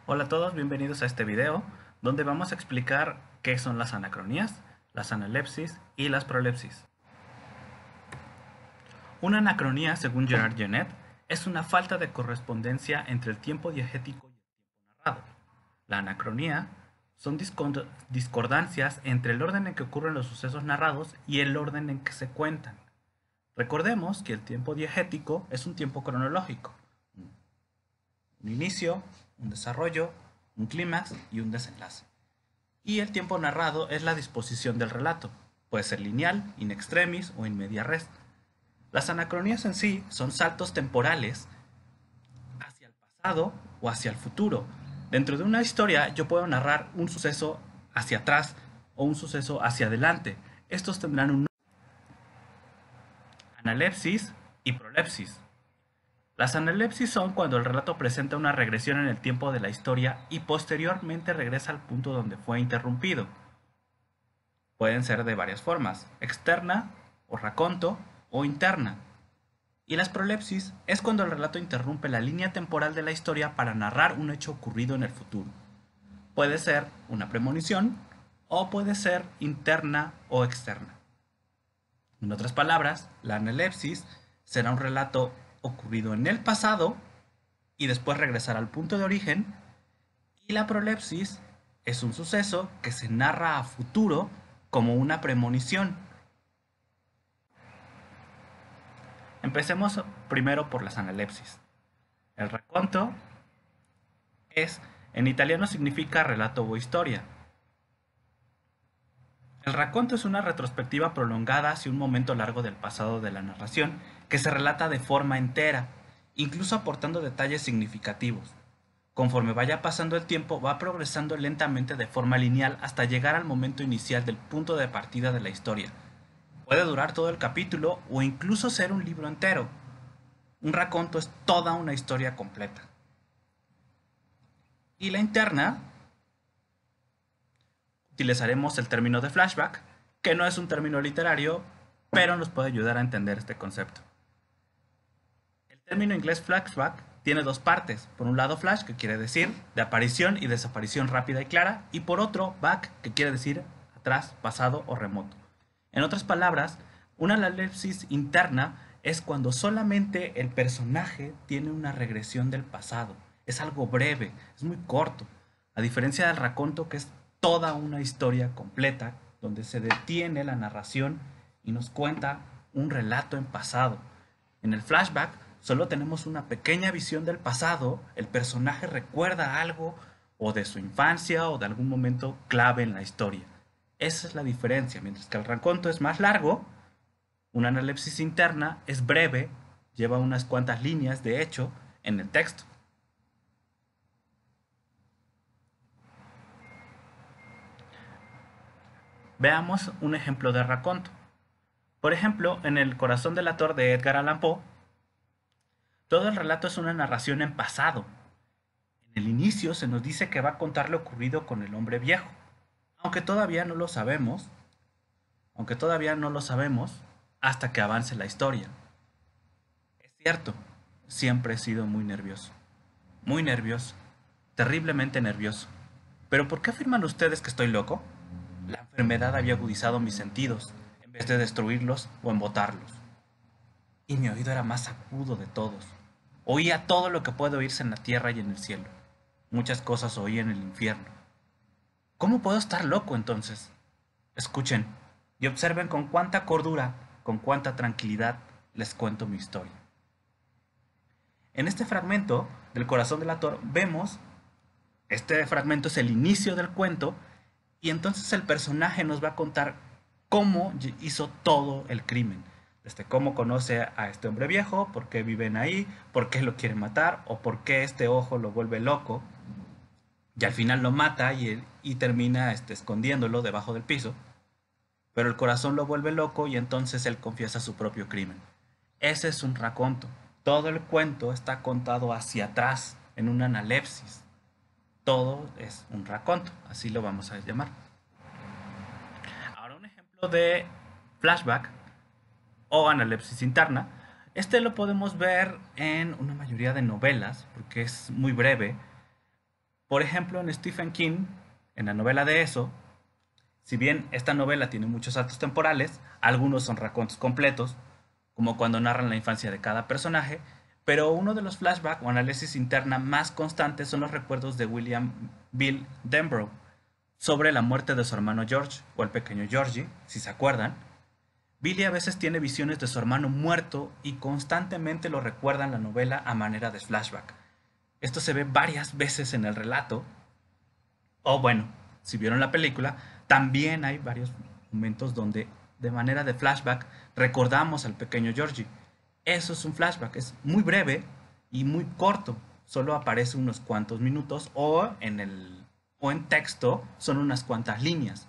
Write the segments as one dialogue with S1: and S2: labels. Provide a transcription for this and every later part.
S1: Hola a todos, bienvenidos a este video donde vamos a explicar qué son las anacronías, las analepsis y las prolepsis. Una anacronía, según Gerard Genette, es una falta de correspondencia entre el tiempo diegético y el tiempo narrado. La anacronía son discordancias entre el orden en que ocurren los sucesos narrados y el orden en que se cuentan. Recordemos que el tiempo diegético es un tiempo cronológico, un inicio, un desarrollo, un clímax y un desenlace. Y el tiempo narrado es la disposición del relato. Puede ser lineal, in extremis o in media res. Las anacronías en sí son saltos temporales hacia el pasado o hacia el futuro. Dentro de una historia yo puedo narrar un suceso hacia atrás o un suceso hacia adelante. Estos tendrán un analepsis y prolepsis. Las analepsis son cuando el relato presenta una regresión en el tiempo de la historia y posteriormente regresa al punto donde fue interrumpido. Pueden ser de varias formas, externa o raconto o interna. Y las prolepsis es cuando el relato interrumpe la línea temporal de la historia para narrar un hecho ocurrido en el futuro. Puede ser una premonición o puede ser interna o externa. En otras palabras, la analepsis será un relato ocurrido en el pasado y después regresar al punto de origen, y la prolepsis es un suceso que se narra a futuro como una premonición. Empecemos primero por las analepsis. El racconto en italiano significa relato o historia. El racconto es una retrospectiva prolongada hacia un momento largo del pasado de la narración que se relata de forma entera, incluso aportando detalles significativos. Conforme vaya pasando el tiempo, va progresando lentamente de forma lineal hasta llegar al momento inicial del punto de partida de la historia. Puede durar todo el capítulo o incluso ser un libro entero. Un racconto es toda una historia completa. Y la interna, utilizaremos el término de flashback, que no es un término literario, pero nos puede ayudar a entender este concepto. El término inglés flashback tiene dos partes. Por un lado flash, que quiere decir de aparición y desaparición rápida y clara, y por otro back, que quiere decir atrás, pasado o remoto. En otras palabras, una analepsis interna es cuando solamente el personaje tiene una regresión del pasado. Es algo breve, es muy corto, a diferencia del racconto, que es toda una historia completa, donde se detiene la narración y nos cuenta un relato en pasado. En el flashback solo tenemos una pequeña visión del pasado, el personaje recuerda algo o de su infancia o de algún momento clave en la historia. Esa es la diferencia, mientras que el racconto es más largo, una analepsis interna es breve, lleva unas cuantas líneas de hecho en el texto. Veamos un ejemplo de racconto. Por ejemplo, en El corazón del ator de Edgar Allan Poe, todo el relato es una narración en pasado. En el inicio se nos dice que va a contar lo ocurrido con el hombre viejo, aunque todavía no lo sabemos, hasta que avance la historia. Es cierto, siempre he sido muy nervioso, terriblemente nervioso. ¿Pero por qué afirman ustedes que estoy loco? La enfermedad había agudizado mis sentidos, en vez de destruirlos o embotarlos. Y mi oído era más agudo de todos. Oía todo lo que puede oírse en la tierra y en el cielo. Muchas cosas oí en el infierno. ¿Cómo puedo estar loco entonces? Escuchen y observen con cuánta cordura, con cuánta tranquilidad les cuento mi historia. En este fragmento del corazón del ator vemos, este fragmento es el inicio del cuento, y entonces el personaje nos va a contar cómo hizo todo el crimen. Desde cómo conoce a este hombre viejo, por qué viven ahí, por qué lo quieren matar, o por qué este ojo lo vuelve loco. Y al final lo mata y termina escondiéndolo debajo del piso. Pero el corazón lo vuelve loco y entonces él confiesa su propio crimen. Ese es un raconto. Todo el cuento está contado hacia atrás, en una analepsis. Todo es un raconto, así lo vamos a llamar. Ahora un ejemplo de flashback o analepsis interna. Este lo podemos ver en una mayoría de novelas, porque es muy breve. Por ejemplo, en Stephen King, en la novela de Eso, si bien esta novela tiene muchos saltos temporales, algunos son racontos completos, como cuando narran la infancia de cada personaje, pero uno de los flashbacks o análisis interna más constantes son los recuerdos de William Bill Denbrough sobre la muerte de su hermano George, o el pequeño Georgie, si se acuerdan. Billy a veces tiene visiones de su hermano muerto y constantemente lo recuerda en la novela a manera de flashback. Esto se ve varias veces en el relato. O bueno, si vieron la película, también hay varios momentos donde de manera de flashback recordamos al pequeño Georgie. Eso es un flashback, es muy breve y muy corto. Solo aparece unos cuantos minutos o en texto son unas cuantas líneas.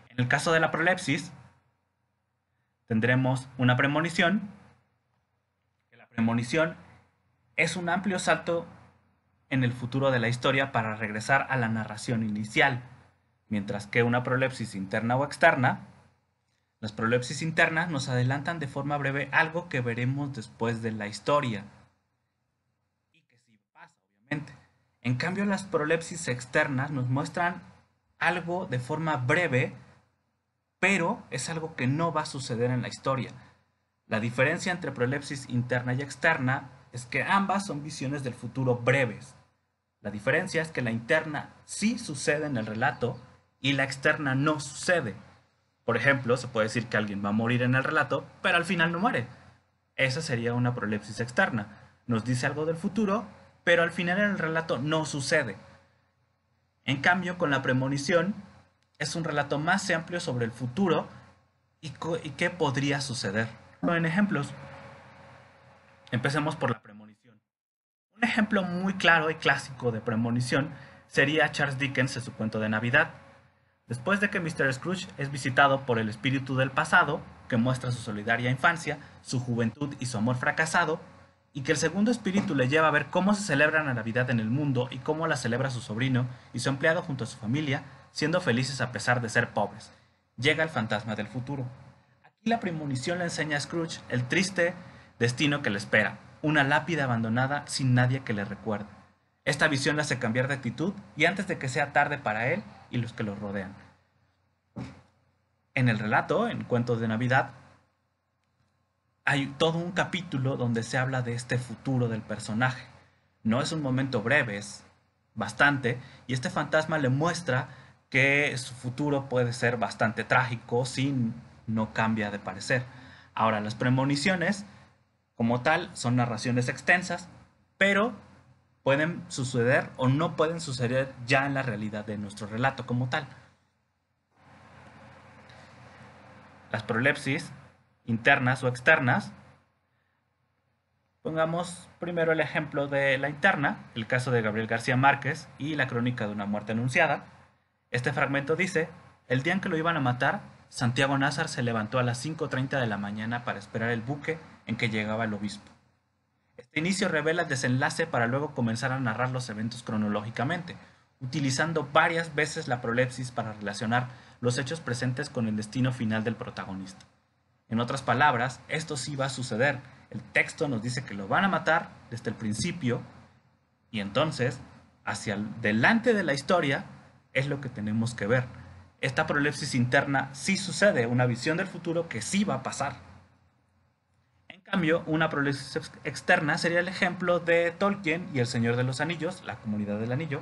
S1: En el caso de la prolepsis, tendremos una premonición. La premonición es un amplio salto en el futuro de la historia para regresar a la narración inicial, mientras que una prolepsis interna o externa, las prolepsis internas nos adelantan de forma breve algo que veremos después de la historia, y que sí pasa, obviamente. En cambio, las prolepsis externas nos muestran algo de forma breve, pero es algo que no va a suceder en la historia. La diferencia entre prolepsis interna y externa es que ambas son visiones del futuro breves. La diferencia es que la interna sí sucede en el relato y la externa no sucede. Por ejemplo, se puede decir que alguien va a morir en el relato, pero al final no muere. Esa sería una prolepsis externa. Nos dice algo del futuro, pero al final en el relato no sucede. En cambio, con la premonición, es un relato más amplio sobre el futuro y qué podría suceder. En ejemplos, empecemos por la premonición. Un ejemplo muy claro y clásico de premonición sería Charles Dickens en su cuento de Navidad. Después de que Mr. Scrooge es visitado por el espíritu del pasado, que muestra su solidaria infancia, su juventud y su amor fracasado, y que el segundo espíritu le lleva a ver cómo se celebra la Navidad en el mundo y cómo la celebra su sobrino y su empleado junto a su familia, siendo felices a pesar de ser pobres. Llega el fantasma del futuro. Aquí la premonición le enseña a Scrooge el triste destino que le espera, una lápida abandonada sin nadie que le recuerde. Esta visión le hace cambiar de actitud y antes de que sea tarde para él y los que lo rodean. En el relato, en Cuentos de Navidad, hay todo un capítulo donde se habla de este futuro del personaje. No es un momento breve, es bastante, y este fantasma le muestra que su futuro puede ser bastante trágico si no cambia de parecer. Ahora, las premoniciones, como tal, son narraciones extensas, pero pueden suceder o no pueden suceder ya en la realidad de nuestro relato como tal. Las prolepsis, internas o externas, pongamos primero el ejemplo de la interna, el caso de Gabriel García Márquez y la crónica de una muerte anunciada. Este fragmento dice: el día en que lo iban a matar, Santiago Nazar se levantó a las 5:30 de la mañana para esperar el buque en que llegaba el obispo. Este inicio revela el desenlace para luego comenzar a narrar los eventos cronológicamente, utilizando varias veces la prolepsis para relacionar los hechos presentes con el destino final del protagonista. En otras palabras, esto sí va a suceder. El texto nos dice que lo van a matar desde el principio y entonces, hacia delante de la historia, es lo que tenemos que ver. Esta prolepsis interna sí sucede, una visión del futuro que sí va a pasar. En cambio, una prolepsis externa sería el ejemplo de Tolkien y El Señor de los Anillos, la Comunidad del Anillo,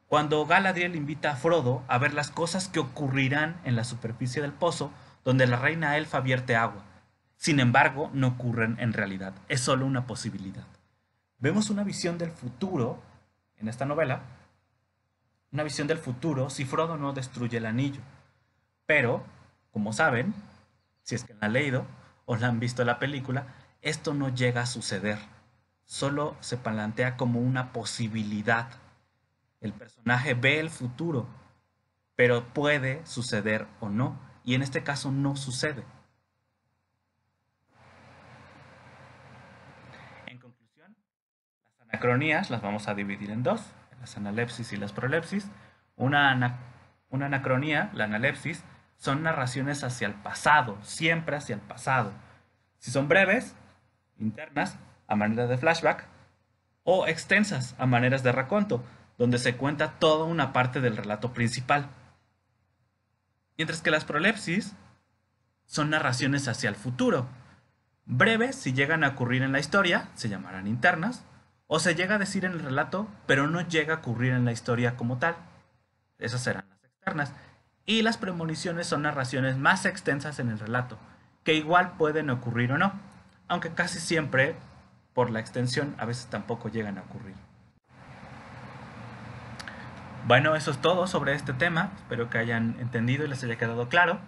S1: cuando Galadriel invita a Frodo a ver las cosas que ocurrirán en la superficie del pozo donde la reina elfa vierte agua. Sin embargo, no ocurren en realidad, es solo una posibilidad. Vemos una visión del futuro en esta novela, una visión del futuro si Frodo no destruye el anillo. Pero, como saben, si es que la han leído o la han visto en la película, esto no llega a suceder. Solo se plantea como una posibilidad. El personaje ve el futuro, pero puede suceder o no, y en este caso no sucede. En conclusión, las anacronías las vamos a dividir en dos, las analepsis y las prolepsis. Una anacronía, la analepsis, son narraciones hacia el pasado, siempre hacia el pasado. Si son breves, internas, a manera de flashback, o extensas a maneras de raconto, donde se cuenta toda una parte del relato principal. Mientras que las prolepsis son narraciones hacia el futuro, breves si llegan a ocurrir en la historia, se llamarán internas, o se llega a decir en el relato, pero no llega a ocurrir en la historia como tal. Esas serán las externas. Y las premoniciones son narraciones más extensas en el relato, que igual pueden ocurrir o no, aunque casi siempre, por la extensión, a veces tampoco llegan a ocurrir. Bueno, eso es todo sobre este tema. Espero que hayan entendido y les haya quedado claro.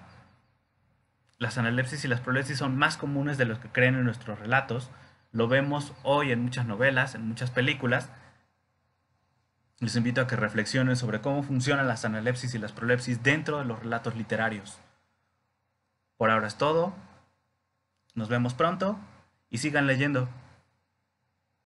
S1: Las analepsis y las prolepsis son más comunes de lo que creen en nuestros relatos. Lo vemos hoy en muchas novelas, en muchas películas. Les invito a que reflexionen sobre cómo funcionan las analepsis y las prolepsis dentro de los relatos literarios. Por ahora es todo. Nos vemos pronto y sigan leyendo.